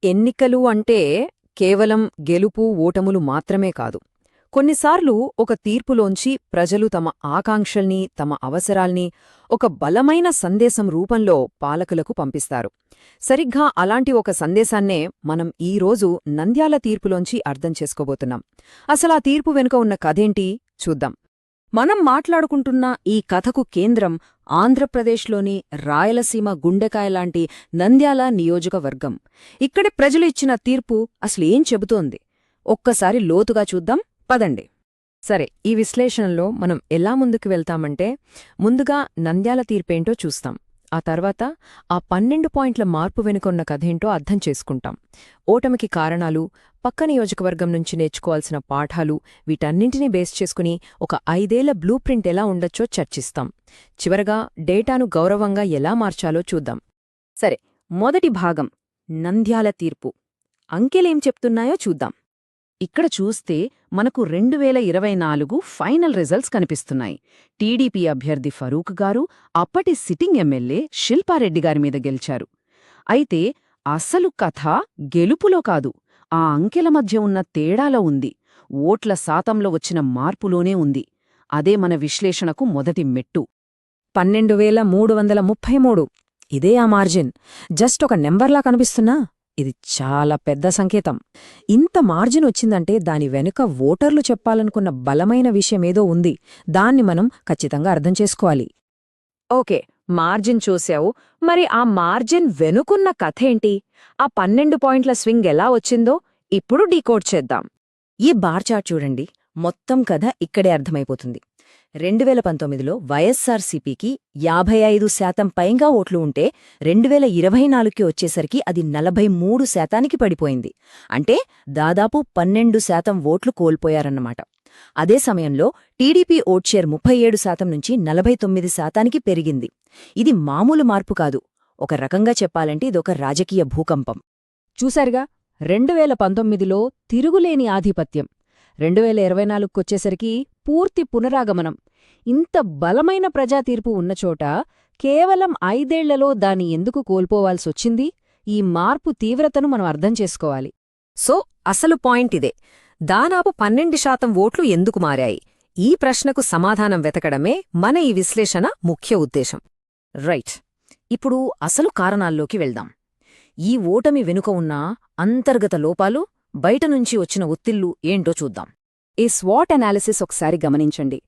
ఎన్నికలు అంటే కేవలం గెలుపు ఓటములు మాత్రమే కాదు. కొన్నిసార్లు ఒక తీర్పులోంచి ప్రజలు తమ ఆకాంక్షల్ని, తమ అవసరాల్ని ఒక బలమైన సందేశం రూపంలో పాలకులకు పంపిస్తారు. సరిగ్గా అలాంటి ఒక సందేశాన్నే మనం ఈరోజు నంద్యాల తీర్పులోంచి అర్థం చేసుకోబోతున్నాం. అసలా తీర్పు వెనుక ఉన్న కథేంటి చూద్దాం. మనం మాట్లాడుకుంటున్న ఈ కథకు కేంద్రం ఆంధ్రప్రదేశ్లోని రాయలసీమ గుండెకాయలాంటి నంద్యాల నియోజకవర్గం. ఇక్కడి ప్రజలు ఇచ్చిన తీర్పు అసలేం చెబుతోంది? ఒక్కసారి లోతుగా చూద్దాం పదండి. సరే, ఈ విశ్లేషణలో మనం ఎలా ముందుకు వెళ్తామంటే, ముందుగా నంద్యాల తీర్పేంటో చూస్తాం. ఆ తర్వాత ఆ 12 పాయింట్ల మార్పు వెనుకొన్న కథేంటో అర్థం చేసుకుంటాం. ఓటమికి కారణాలు, పక్క నియోజకవర్గం నుంచి నేర్చుకోవాల్సిన పాఠాలు, వీటన్నింటినీ బేస్ చేసుకుని ఒక 5 ఏళ్ల బ్లూ ప్రింట్ ఎలా ఉండొచ్చో చర్చిస్తాం. చివరగా డేటాను గౌరవంగా ఎలా మార్చాలో చూద్దాం. సరే, మొదటి భాగం నంద్యాల తీర్పు. అంకెలేం చెప్తున్నాయో చూద్దాం. ఇక్కడ చూస్తే మనకు 2024 ఫైనల్ రిజల్ట్స్ కనిపిస్తున్నాయి. టీడీపీ అభ్యర్థి ఫరూక్ గారు అప్పటి సిట్టింగ్ ఎమ్మెల్యే శిల్పారెడ్డి గారి మీద గెలిచారు. అయితే అసలు కథ గెలుపులో కాదు, ఆ అంకెల మధ్య ఉన్న తేడాలో ఉంది. ఓట్ల శాతంలో వచ్చిన మార్పులోనే ఉంది. అదే మన విశ్లేషణకు మొదటి మెట్టు. 12,333. ఇదే ఆ మార్జిన్. జస్ట్ ఒక నెంబర్లా కనిపిస్తున్నా ఇది చాలా పెద్ద సంకేతం. ఇంత మార్జిన్ వచ్చిందంటే దాని వెనుక ఓటర్లు చెప్పాలనుకున్న బలమైన విషయమేదో ఉంది. దాన్ని మనం ఖచ్చితంగా అర్థం చేసుకోవాలి. ఓకే, మార్జిన్ చూశావు. మరి ఆ మార్జిన్ వెనుకున్న కథేంటి? ఆ 12 పాయింట్ల స్వింగ్ ఎలా వచ్చిందో ఇప్పుడు డీకోడ్ చేద్దాం. ఈ బార్ చార్ట్ చూడండి. మొత్తం కథ ఇక్కడే అర్థమైపోతుంది. 2019లో వైఎస్సార్సీపీకి 55% పైగా ఓట్లు ఉంటే 2024కి వచ్చేసరికి అది 43%కి పడిపోయింది. అంటే దాదాపు 12% ఓట్లు కోల్పోయారన్నమాట. అదే సమయంలో టీడీపీ ఓట్ షేర్ 37% నుంచి 49%కి పెరిగింది. ఇది మామూలు మార్పు కాదు. ఒక రకంగా చెప్పాలంటే ఇదొక రాజకీయ భూకంపం. చూశారుగా, 2019లో తిరుగులేని ఆధిపత్యం, 2024కొచ్చేసరికి పూర్తి పునరాగమనం. ఇంత బలమైన ప్రజాతీర్పు ఉన్నచోట కేవలం 5 ఏళ్లలో దాన్ని ఎందుకు కోల్పోవాల్సొచ్చింది? ఈ మార్పు తీవ్రతను మనం అర్థం చేసుకోవాలి. సో అసలు పాయింట్ ఇదే. దాదాపు 12% ఓట్లు ఎందుకు మారాయి? ఈ ప్రశ్నకు సమాధానం వెతకడమే మన ఈ విశ్లేషణ ముఖ్య ఉద్దేశం. రైట్, ఇప్పుడు అసలు కారణాల్లోకి వెళ్దాం. ఈ ఓటమి వెనుక ఉన్న అంతర్గత లోపాలు, బయటనుంచి వచ్చిన ఒత్తిళ్లు ఏంటో చూద్దాం. ఈ స్వాట్ అనాలిసిస్ ఒకసారి గమనించండి.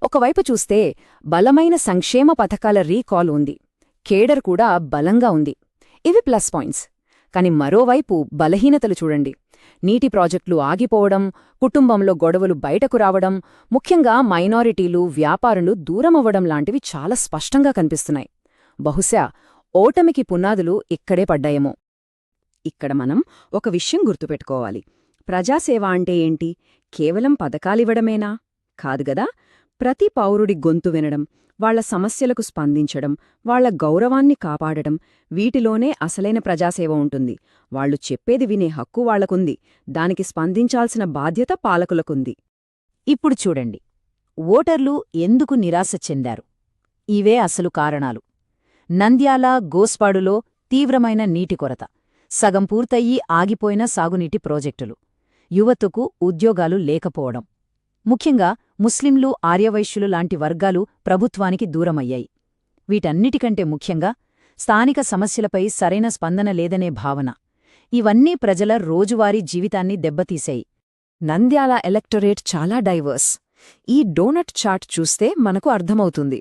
ఒకవైపు చూస్తే బలమైన సంక్షేమ పథకాల రీకాల్ ఉంది, కేడర్ కూడా బలంగా ఉంది. ఇవి ప్లస్ పాయింట్స్. కాని మరోవైపు బలహీనతలు చూడండి. నీటి ప్రాజెక్టులు ఆగిపోవడం, కుటుంబంలో గొడవలు బయటకు రావడం, ముఖ్యంగా మైనారిటీలు, వ్యాపారులు దూరమవ్వడం లాంటివి చాలా స్పష్టంగా కనిపిస్తున్నాయి. బహుశా ఓటమికి పునాదులు ఇక్కడే పడ్డాయేమో. ఇక్కడ మనం ఒక విషయం గుర్తుపెట్టుకోవాలి. ప్రజాసేవ అంటే ఏంటి? కేవలం పథకాలివ్వడమేనా? కాదుగదా. ప్రతి పౌరుడి గొంతు వినడం, వాళ్ల సమస్యలకు స్పందించడం, వాళ్ల గౌరవాన్ని కాపాడడం, వీటిలోనే అసలైన ప్రజాసేవ ఉంటుంది. వాళ్లు చెప్పేది వినే హక్కు వాళ్లకుంది. దానికి స్పందించాల్సిన బాధ్యత పాలకులకుంది. ఇప్పుడు చూడండి, ఓటర్లు ఎందుకు నిరాశ చెందారు? ఇవే అసలు కారణాలు. నంద్యాల, గోస్పాడులో తీవ్రమైన నీటి కొరత, సగం పూర్తయ్యి ఆగిపోయిన సాగునీటి ప్రాజెక్టులు, యువతకు ఉద్యోగాలు లేకపోవడం, ముఖ్యంగా ముస్లింలు, ఆర్యవైశ్యులు లాంటి వర్గాలు ప్రభుత్వానికి దూరమయ్యాయి. వీటన్నిటికంటే ముఖ్యంగా స్థానిక సమస్యలపై సరైన స్పందన లేదనే భావన. ఇవన్నీ ప్రజల రోజువారీ జీవితాన్ని దెబ్బతీశాయి. నంద్యాల ఎలక్టొరేట్ చాలా డైవర్స్. ఈ డోనట్ చార్ట్ చూస్తే మనకు అర్థమవుతుంది.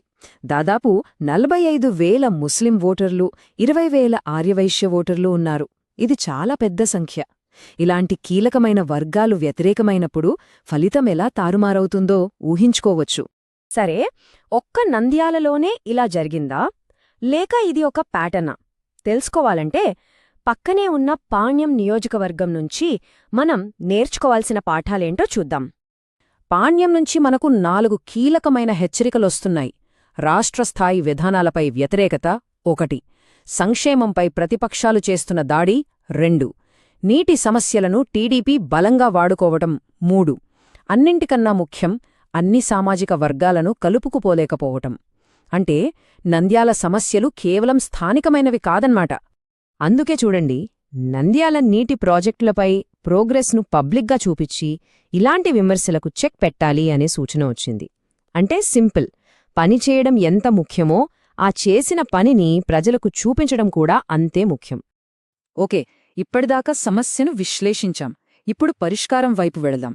దాదాపు 45,000 ముస్లిం ఓటర్లు, 20,000 ఆర్యవైశ్య ఓటర్లు ఉన్నారు. ఇది చాలా పెద్ద సంఖ్య. ఇలాంటి కీలకమైన వర్గాలు వ్యతిరేకమైనప్పుడు ఫలితం ఎలా తారుమారవుతుందో ఊహించుకోవచ్చు. సరే, ఒక్క నంద్యాలలోనే ఇలా జరిగిందా? లేక ఇది ఒక ప్యాటర్నా? తెలుసుకోవాలంటే పక్కనే ఉన్న పాణ్యం నియోజకవర్గం నుంచి మనం నేర్చుకోవాల్సిన పాఠాలేంటో చూద్దాం. పాణ్యం నుంచి మనకు 4 కీలకమైన హెచ్చరికలొస్తున్నాయి. రాష్ట్రస్థాయి విధానాలపై వ్యతిరేకత 1, సంక్షేమంపై ప్రతిపక్షాలు చేస్తున్న దాడి 2, నీటి సమస్యలను టీడీపీ బలంగా వాడుకోవటం 3, అన్నింటికన్నా ముఖ్యం అన్ని సామాజిక వర్గాలను కలుపుకుపోలేకపోవటం. అంటే నంద్యాల సమస్యలు కేవలం స్థానికమైనవి కాదన్మాట. అందుకే చూడండి, నంద్యాల నీటి ప్రాజెక్టులపై ప్రోగ్రెస్ను పబ్లిక్గా చూపించి ఇలాంటి విమర్శలకు చెక్ పెట్టాలి అనే సూచన వచ్చింది. అంటే సింపుల్, పనిచేయడం ఎంత ముఖ్యమో ఆ చేసిన పనిని ప్రజలకు చూపించడం కూడా అంతే ముఖ్యం. ఓకే, ఇప్పటిదాకా సమస్యను విశ్లేషించాం. ఇప్పుడు పరిష్కారం వైపు వెళదాం.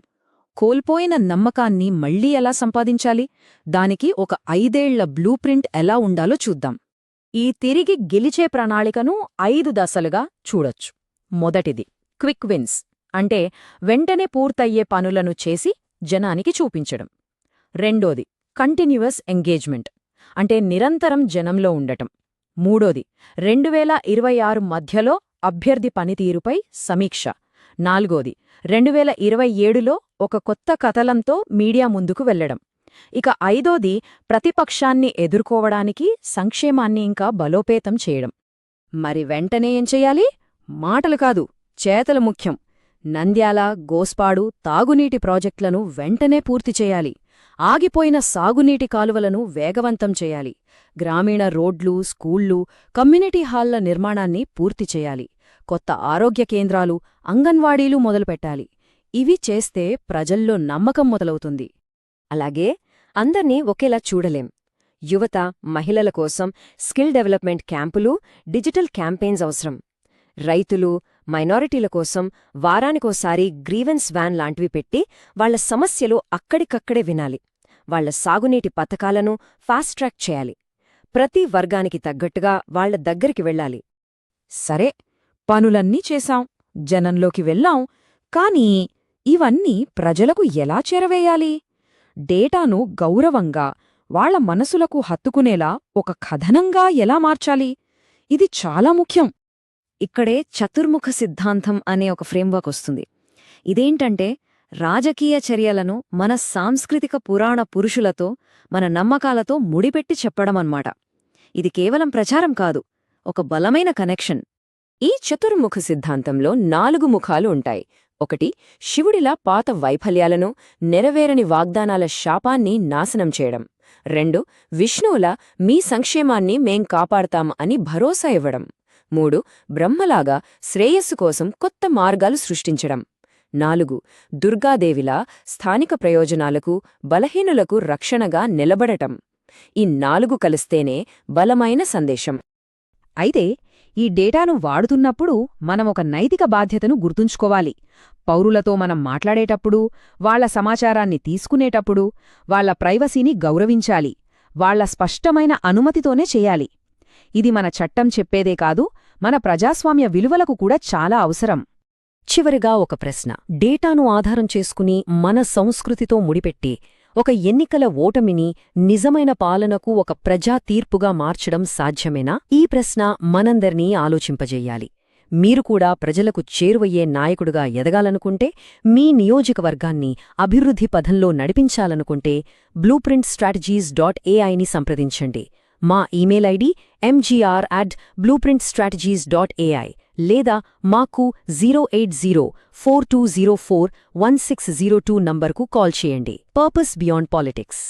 కోల్పోయిన నమ్మకాన్ని మళ్లీ ఎలా సంపాదించాలి? దానికి ఒక 5 ఏళ్ల బ్లూ ప్రింట్ ఎలా ఉండాలో చూద్దాం. ఈ తిరిగి గెలిచే ప్రణాళికను 5 దశలుగా చూడొచ్చు. మొదటిది క్విక్ విన్స్, అంటే వెంటనే పూర్తయ్యే పనులను చేసి జనానికి చూపించడం. రెండోది కంటిన్యూయస్ ఎంగేజ్మెంట్, అంటే నిరంతరం జనంలో ఉండటం. మూడోది 2026 మధ్యలో అభ్యర్థి పనితీరుపై సమీక్ష. నాలుగోది 2027లో ఒక కొత్త కథలంతో మీడియా ముందుకు వెళ్లడం. ఇక ఐదోది ప్రతిపక్షాన్ని ఎదుర్కోవడానికి సంక్షేమాన్ని ఇంకా బలోపేతం చేయడం. మరి వెంటనే ఏం చెయ్యాలి? మాటలు కాదు, చేతలు ముఖ్యం. నంద్యాల, గోస్పాడు తాగునీటి ప్రాజెక్టులను వెంటనే పూర్తి చేయాలి. ఆగిపోయిన సాగునీటి కాలువలను వేగవంతం చేయాలి. గ్రామీణ రోడ్లు, స్కూళ్లు, కమ్యూనిటీ హాళ్ల నిర్మాణాన్ని పూర్తి చేయాలి. కొత్త ఆరోగ్య కేంద్రాలు, అంగన్వాడీలు మొదలుపెట్టాలి. ఇవి చేస్తే ప్రజల్లో నమ్మకం మొదలవుతుంది. అలాగే అందర్నీ ఒకేలా చూడలేం. యువత, మహిళల కోసం స్కిల్ డెవలప్మెంట్ క్యాంపులు, డిజిటల్ క్యాంపెయిన్స్ అవసరం. రైతులు, మైనారిటీల కోసం వారానికోసారి గ్రీవెన్స్ వ్యాన్ లాంటివి పెట్టి వాళ్ల సమస్యలు అక్కడికక్కడే వినాలి. వాళ్ల సాగునీటి పథకాలను ఫాస్ట్ ట్రాక్ చేయాలి. ప్రతి వర్గానికి తగ్గట్టుగా వాళ్ల దగ్గరికి వెళ్ళాలి. సరే, పనులన్నీ చేశాం, జనంలోకి వెళ్ళాం. కానీ ఇవన్నీ ప్రజలకు ఎలా చేరవేయాలి? డేటాను గౌరవంగా, వాళ్ల మనసులకు హత్తుకునేలా ఒక కథనంగా ఎలా మార్చాలి? ఇది చాలా ముఖ్యం. ఇక్కడే చతుర్ముఖ సిద్ధాంతం అనే ఒక ఫ్రేమ్వర్క్ వస్తుంది. ఇదేంటంటే రాజకీయ చర్యలను మన సాంస్కృతిక పురాణ పురుషులతో, మన నమ్మకాలతో ముడిపెట్టి చెప్పడమన్నమాట. ఇది కేవలం ప్రచారం కాదు, ఒక బలమైన కనెక్షన్. ఈ చతుర్ముఖ సిద్ధాంతంలో 4 ముఖాలు ఉంటాయి. 1. శివుడిలా పాత వైఫల్యాలను, నెరవేరని వాగ్దానాల శాపాన్ని నాశనం చేయడం. 2. విష్ణువులా మీ సంక్షేమాన్ని మేం కాపాడతాం అని భరోసా ఇవ్వడం. 3. బ్రహ్మలాగా శ్రేయస్సు కోసం కొత్త మార్గాలు సృష్టించడం. 4. దుర్గాదేవిలా స్థానిక ప్రయోజనాలకు, బలహీనులకు రక్షణగా నిలబడటం. ఈ 4 కలిస్తేనే బలమైన సందేశం. అయితే ఈ డేటాను వాడుతున్నప్పుడు మనమొక నైతిక బాధ్యతను గుర్తుంచుకోవాలి. పౌరులతో మనం మాట్లాడేటప్పుడు, వాళ్ల సమాచారాన్ని తీసుకునేటప్పుడు వాళ్ల ప్రైవసీని గౌరవించాలి. వాళ్ల స్పష్టమైన అనుమతితోనే చెయ్యాలి. ఇది మన చట్టం చెప్పేదే కాదు, మన ప్రజాస్వామ్య విలువలకు కూడా చాలా అవసరం. చివరిగా ఒక ప్రశ్న. డేటాను ఆధారం చేసుకుని మన సంస్కృతితో ముడిపెట్టి ఒక ఎన్నికల ఓటమిని నిజమైన పాలనకు ఒక ప్రజా తీర్పుగా మార్చడం సాధ్యమేనా? ఈ ప్రశ్న మనందర్నీ ఆలోచింపజేయాలి. మీరు కూడా ప్రజలకు చేరువయ్యే నాయకుడుగా ఎదగాలనుకుంటే, మీ నియోజకవర్గాన్ని అభివృద్ధి పథంలో నడిపించాలనుకుంటే blueprintstrategies.ai సంప్రదించండి. మా ఇమెయిల్ ఐడి mgr@blueprintstrategies.ai లేదా మాకు 08042041602 నంబర్కు కాల్ చేయండి. Purpose beyond politics.